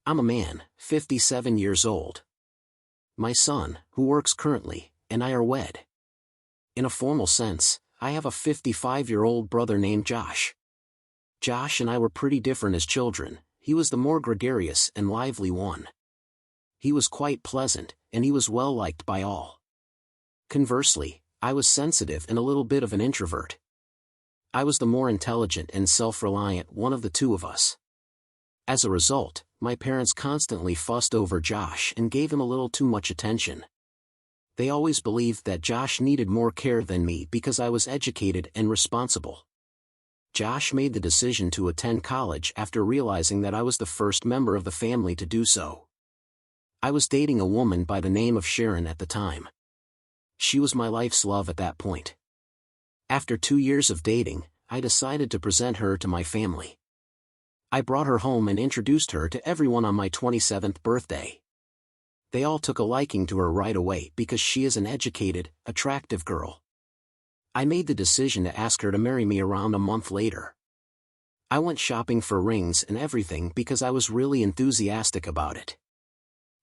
I'm a man, 57 years old. My son, who works currently, and I are wed. In a formal sense, I have a 55-year-old brother named Josh. Josh and I were pretty different as children. He was the more gregarious and lively one. He was quite pleasant, and he was well liked by all. Conversely, I was sensitive and a little bit of an introvert. I was the more intelligent and self-reliant one of the two of us. As a result, my parents constantly fussed over Josh and gave him a little too much attention. They always believed that Josh needed more care than me because I was educated and responsible. Josh made the decision to attend college after realizing that I was the first member of the family to do so. I was dating a woman by the name of Sharon at the time. She was my life's love at that point. After 2 years of dating, I decided to present her to my family. I brought her home and introduced her to everyone on my 27th birthday. They all took a liking to her right away because she is an educated, attractive girl. I made the decision to ask her to marry me around a month later. I went shopping for rings and everything because I was really enthusiastic about it.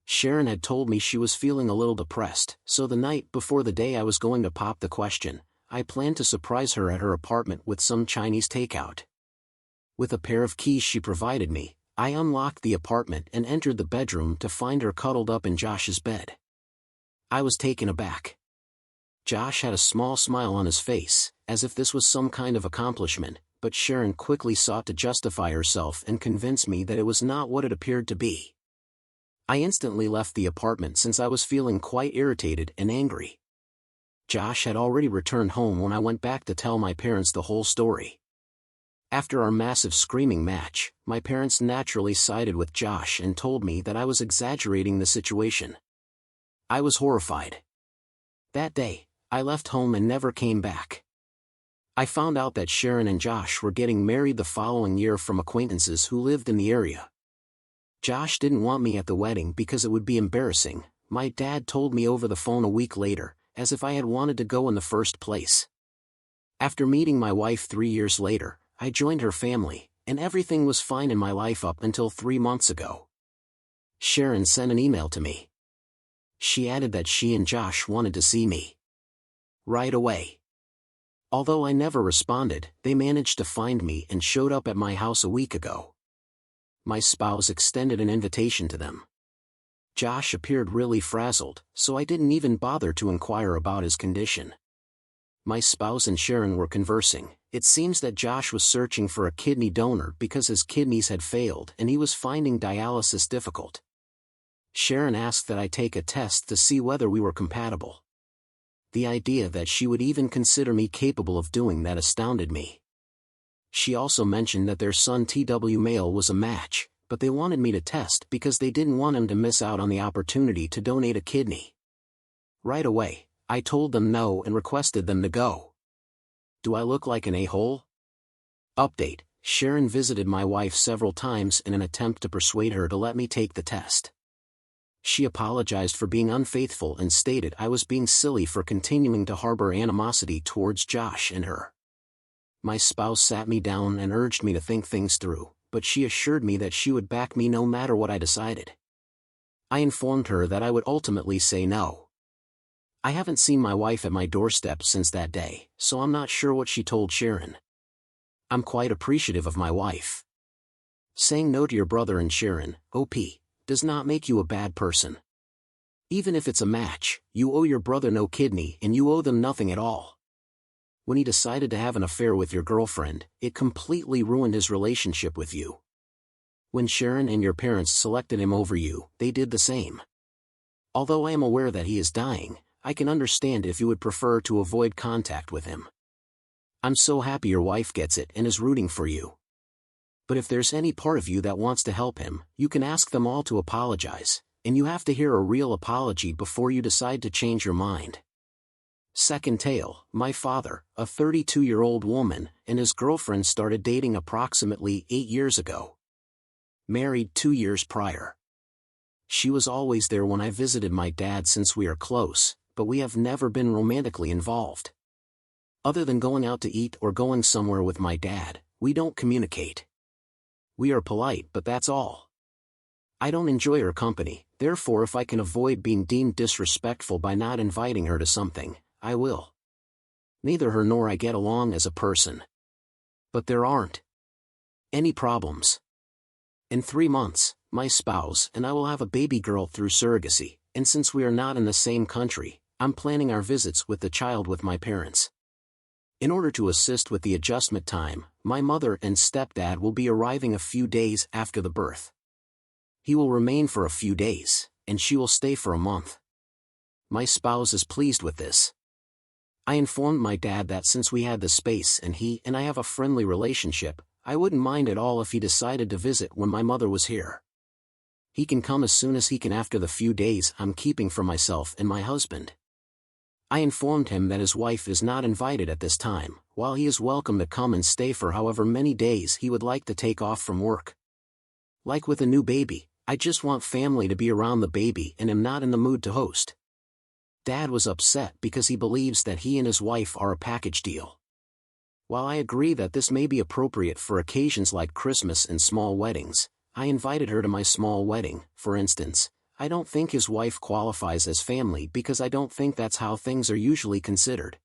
Sharon had told me she was feeling a little depressed, so the night before the day I was going to pop the question, I planned to surprise her at her apartment with some Chinese takeout. With a pair of keys she provided me, I unlocked the apartment and entered the bedroom to find her cuddled up in Josh's bed. I was taken aback. Josh had a small smile on his face, as if this was some kind of accomplishment, but Sharon quickly sought to justify herself and convince me that it was not what it appeared to be. I instantly left the apartment since I was feeling quite irritated and angry. Josh had already returned home when I went back to tell my parents the whole story. After our massive screaming match, my parents naturally sided with Josh and told me that I was exaggerating the situation. I was horrified. That day, I left home and never came back. I found out that Sharon and Josh were getting married the following year from acquaintances who lived in the area. Josh didn't want me at the wedding because it would be embarrassing, my dad told me over the phone a week later, as if I had wanted to go in the first place. After meeting my wife 3 years later, I joined her family, and everything was fine in my life up until 3 months ago. Sharon sent an email to me. She added that she and Josh wanted to see me right away. Although I never responded, they managed to find me and showed up at my house a week ago. My spouse extended an invitation to them. Josh appeared really frazzled, so I didn't even bother to inquire about his condition. My spouse and Sharon were conversing. It seems that Josh was searching for a kidney donor because his kidneys had failed and he was finding dialysis difficult. Sharon asked that I take a test to see whether we were compatible. The idea that she would even consider me capable of doing that astounded me. She also mentioned that their son TW male was a match, but they wanted me to test because they didn't want him to miss out on the opportunity to donate a kidney. Right away, I told them no and requested them to go. Do I look like an a-hole? Update: Sharon visited my wife several times in an attempt to persuade her to let me take the test. She apologized for being unfaithful and stated I was being silly for continuing to harbor animosity towards Josh and her. My spouse sat me down and urged me to think things through, but she assured me that she would back me no matter what I decided. I informed her that I would ultimately say no. I haven't seen my wife at my doorstep since that day, so I'm not sure what she told Sharon. I'm quite appreciative of my wife. Saying no to your brother and Sharon, OP, does not make you a bad person. Even if it's a match, you owe your brother no kidney and you owe them nothing at all. When he decided to have an affair with your girlfriend, it completely ruined his relationship with you. When Sharon and your parents selected him over you, they did the same. Although I am aware that he is dying, I can understand if you would prefer to avoid contact with him. I'm so happy your wife gets it and is rooting for you. But if there's any part of you that wants to help him, you can ask them all to apologize, and you have to hear a real apology before you decide to change your mind. Second tale: my father, a 32-year-old woman, and his girlfriend started dating approximately 8 years ago. Married 2 years prior. She was always there when I visited my dad since we are close, but we have never been romantically involved. Other than going out to eat or going somewhere with my dad, we don't communicate. We are polite, but that's all. I don't enjoy her company, therefore if I can avoid being deemed disrespectful by not inviting her to something, I will. Neither her nor I get along as a person. But there aren't any problems. In 3 months, my spouse and I will have a baby girl through surrogacy, and since we are not in the same country, I'm planning our visits with the child with my parents. In order to assist with the adjustment time, my mother and stepdad will be arriving a few days after the birth. He will remain for a few days, and she will stay for a month. My spouse is pleased with this. I informed my dad that since we had the space and he and I have a friendly relationship, I wouldn't mind at all if he decided to visit when my mother was here. He can come as soon as he can after the few days I'm keeping for myself and my husband. I informed him that his wife is not invited at this time, while he is welcome to come and stay for however many days he would like to take off from work. Like with a new baby, I just want family to be around the baby and am not in the mood to host. Dad was upset because he believes that he and his wife are a package deal. While I agree that this may be appropriate for occasions like Christmas and small weddings, I invited her to my small wedding, for instance. I don't think his wife qualifies as family because I don't think that's how things are usually considered.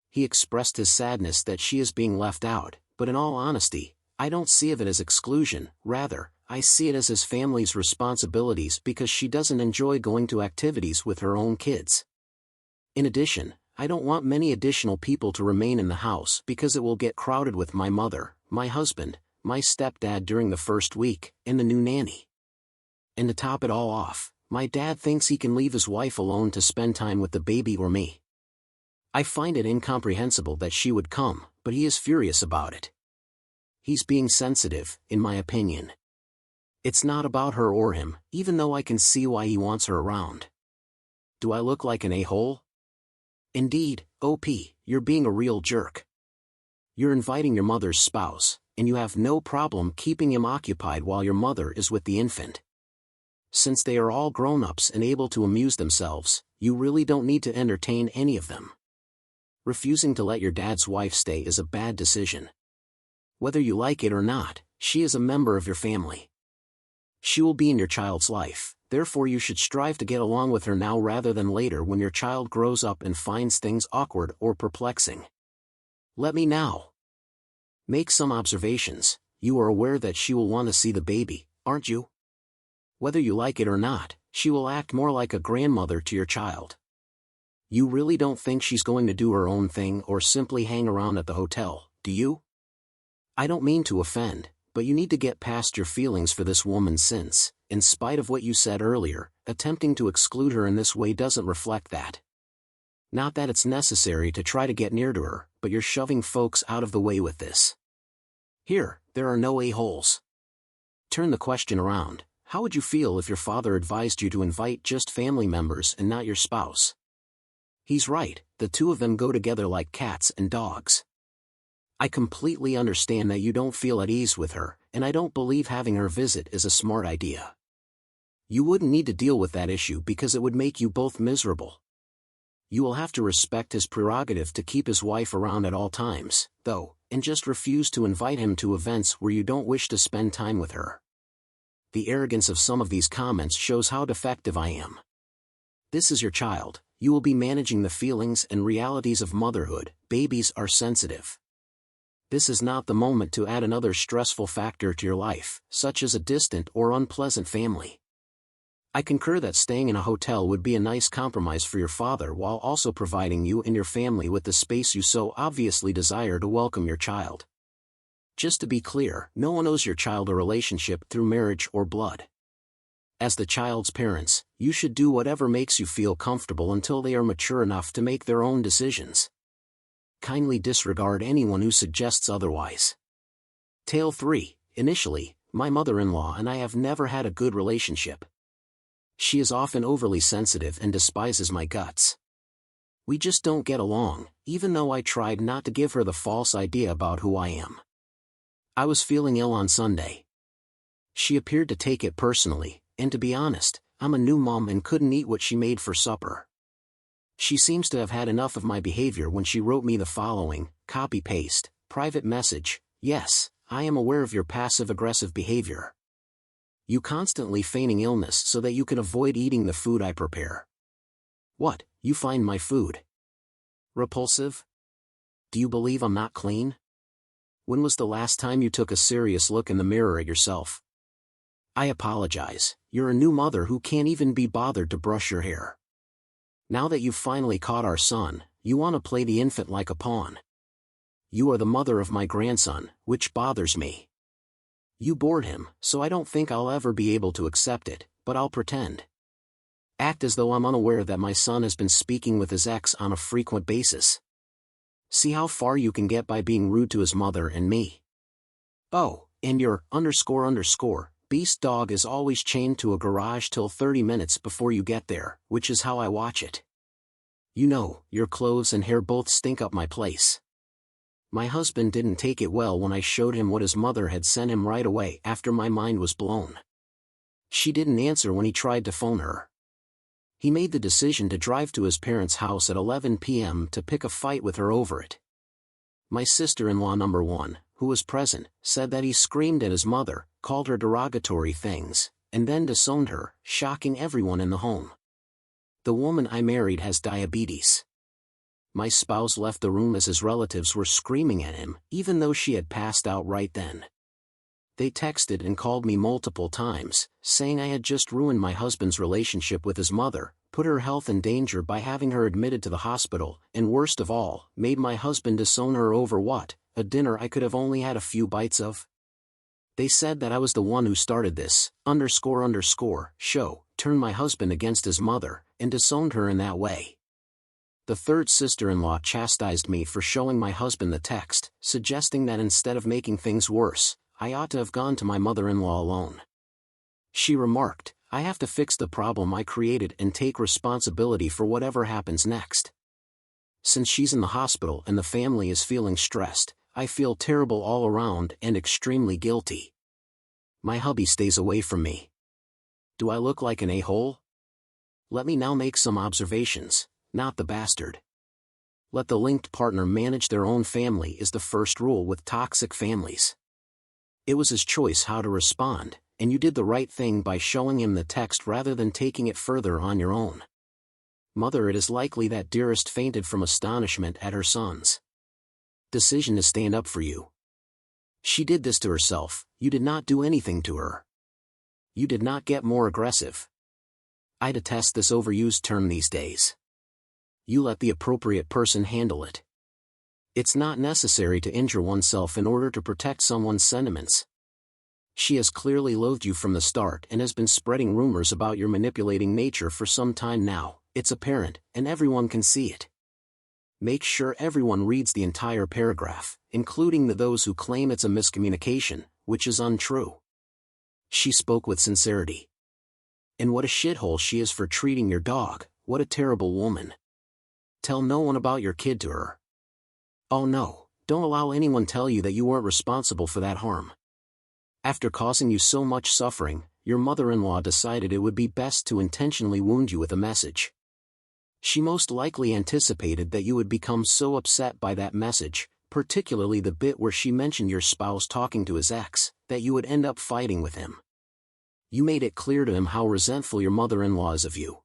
He expressed his sadness that she is being left out, but in all honesty, I don't see it as exclusion, rather, I see it as his family's responsibilities because she doesn't enjoy going to activities with her own kids. In addition, I don't want many additional people to remain in the house because it will get crowded with my mother, my husband, my stepdad during the first week, and the new nanny. And to top it all off, my dad thinks he can leave his wife alone to spend time with the baby or me. I find it incomprehensible that she would come, but he is furious about it. He's being sensitive, in my opinion. It's not about her or him, even though I can see why he wants her around. Do I look like an a-hole? Indeed, OP, you're being a real jerk. You're inviting your mother's spouse, and you have no problem keeping him occupied while your mother is with the infant. Since they are all grown-ups and able to amuse themselves, you really don't need to entertain any of them. Refusing to let your dad's wife stay is a bad decision. Whether you like it or not, she is a member of your family. She will be in your child's life, therefore you should strive to get along with her now rather than later when your child grows up and finds things awkward or perplexing. Let me now make some observations. You are aware that she will want to see the baby, aren't you? Whether you like it or not, she will act more like a grandmother to your child. You really don't think she's going to do her own thing or simply hang around at the hotel, do you? I don't mean to offend, but you need to get past your feelings for this woman since, in spite of what you said earlier, attempting to exclude her in this way doesn't reflect that. Not that it's necessary to try to get near to her, but you're shoving folks out of the way with this. Here, there are no a-holes. Turn the question around. How would you feel if your father advised you to invite just family members and not your spouse? He's right, the two of them go together like cats and dogs. I completely understand that you don't feel at ease with her, and I don't believe having her visit is a smart idea. You wouldn't need to deal with that issue because it would make you both miserable. You will have to respect his prerogative to keep his wife around at all times, though, and just refuse to invite him to events where you don't wish to spend time with her. The arrogance of some of these comments shows how defective I am. This is your child, you will be managing the feelings and realities of motherhood. Babies are sensitive. This is not the moment to add another stressful factor to your life, such as a distant or unpleasant family. I concur that staying in a hotel would be a nice compromise for your father while also providing you and your family with the space you so obviously desire to welcome your child. Just to be clear, no one owes your child a relationship through marriage or blood. As the child's parents, you should do whatever makes you feel comfortable until they are mature enough to make their own decisions. Kindly disregard anyone who suggests otherwise. Tale 3. Initially, my mother-in-law and I have never had a good relationship. She is often overly sensitive and despises my guts. We just don't get along, even though I tried not to give her the false idea about who I am. I was feeling ill on Sunday. She appeared to take it personally, and to be honest, I'm a new mom and couldn't eat what she made for supper. She seems to have had enough of my behavior when she wrote me the following, copy-paste, private message: yes, I am aware of your passive-aggressive behavior. You constantly feigning illness so that you can avoid eating the food I prepare. What, you find my food repulsive? Do you believe I'm not clean? When was the last time you took a serious look in the mirror at yourself? I apologize, you're a new mother who can't even be bothered to brush your hair. Now that you've finally caught our son, you want to play the infant like a pawn. You are the mother of my grandson, which bothers me. You bored him, so I don't think I'll ever be able to accept it, but I'll pretend. Act as though I'm unaware that my son has been speaking with his ex on a frequent basis. See how far you can get by being rude to his mother and me. Oh, and your __ beast dog is always chained to a garage till 30 minutes before you get there, which is how I watch it. You know, your clothes and hair both stink up my place. My husband didn't take it well when I showed him what his mother had sent him right away after my mind was blown. She didn't answer when he tried to phone her. He made the decision to drive to his parents' house at 11 p.m. to pick a fight with her over it. My sister-in-law number 1, who was present, said that he screamed at his mother, called her derogatory things, and then disowned her, shocking everyone in the home. The woman I married has diabetes. My spouse left the room as his relatives were screaming at him, even though she had passed out right then. They texted and called me multiple times, saying I had just ruined my husband's relationship with his mother, put her health in danger by having her admitted to the hospital, and worst of all, made my husband disown her over what, a dinner I could have only had a few bites of. They said that I was the one who started this, show, turned my husband against his mother, and disowned her in that way. The third sister-in-law chastised me for showing my husband the text, suggesting that instead of making things worse, I ought to have gone to my mother-in-law alone. She remarked, I have to fix the problem I created and take responsibility for whatever happens next. Since she's in the hospital and the family is feeling stressed, I feel terrible all around and extremely guilty. My hubby stays away from me. Do I look like an a-hole? Let me now make some observations. Not the bastard. Let the linked partner manage their own family is the first rule with toxic families. It was his choice how to respond, and you did the right thing by showing him the text rather than taking it further on your own. Mother, it is likely that Dearest fainted from astonishment at her son's decision to stand up for you. She did this to herself, you did not do anything to her. You did not get more aggressive. I detest this overused term these days. You let the appropriate person handle it. It's not necessary to injure oneself in order to protect someone's sentiments. She has clearly loathed you from the start and has been spreading rumors about your manipulating nature for some time now. It's apparent, and everyone can see it. Make sure everyone reads the entire paragraph, including those who claim it's a miscommunication, which is untrue. She spoke with sincerity. And what a shithole she is for treating your dog, what a terrible woman. Tell no one about your kid to her. Oh no, don't allow anyone tell you that you weren't responsible for that harm. After causing you so much suffering, your mother-in-law decided it would be best to intentionally wound you with a message. She most likely anticipated that you would become so upset by that message, particularly the bit where she mentioned your spouse talking to his ex, that you would end up fighting with him. You made it clear to him how resentful your mother-in-law is of you.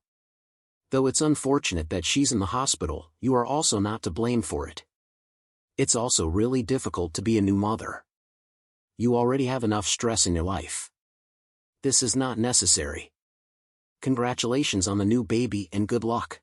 Though it's unfortunate that she's in the hospital, you are also not to blame for it. It's also really difficult to be a new mother. You already have enough stress in your life. This is not necessary. Congratulations on the new baby and good luck.